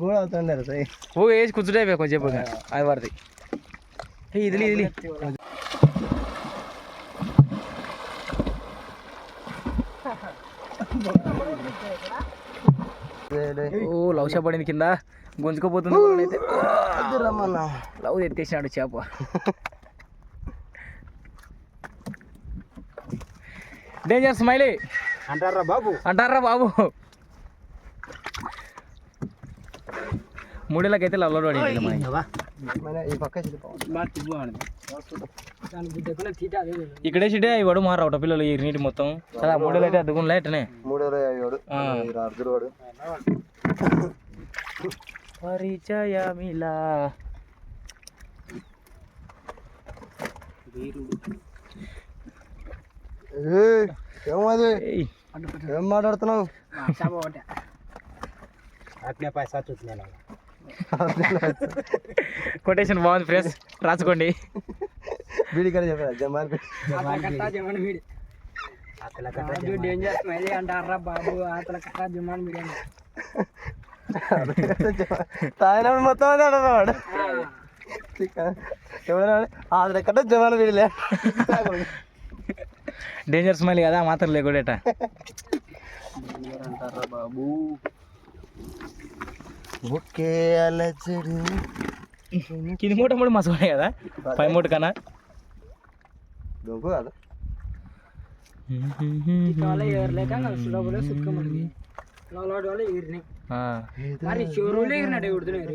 కూడా అవుతున్నారు సార్ ఓ వేసి కూర్చుంటే కొంచెం చెప్పు అది పడుతుంది ఇదిలి ఇదిలి ఓ లవ్ షాప్ పడింది కింద గుంజుకోపోతుంది అయితే లవ్ ఎత్తేసినాడు చేప డేంజర్ స్మైలీ అంటారా బాబు మూడేళ్ళకైతే లవ్లో పడింది ఈ పక్క ఇక్కడే చిటే ఇవాడు మారావట పిల్లలు ఈ నీటి మొత్తం కదా మూడేళ్ళు అయితే అద్దుకునిలే ఎట్టనే 3 పరిచయమిలా ఏమది ఏం మాట్లాడుతున్నావు కొటేషన్ బాగుంది ఫ్రెండ్స్ రాసుకోండి వీడి కదా చెప్పారు డేంజర్ స్మైలీ అంటారా బాబు అతల కట్టా జమాన్ బిర్యానీ తాగినప్పుడు మొత్తం అదే అడవాడు ఎవరైనా అది ఎక్కడ జమాన వీడిలే డేంజర్ స్మైల్ కదా మాత్రం లేకూడట అంటారా బాబు ఓకే అలజడు కింది మూట మూడు మసూడే కదా పై మూట కన్నా దొంగ కదా చాలా ఏర్లేక సులభలో సుక్కమని నాలాడు వాళ్ళు ఏరినాయి మరి షోరూమ్లో ఏరినాడు ఎవడుతున్నాయి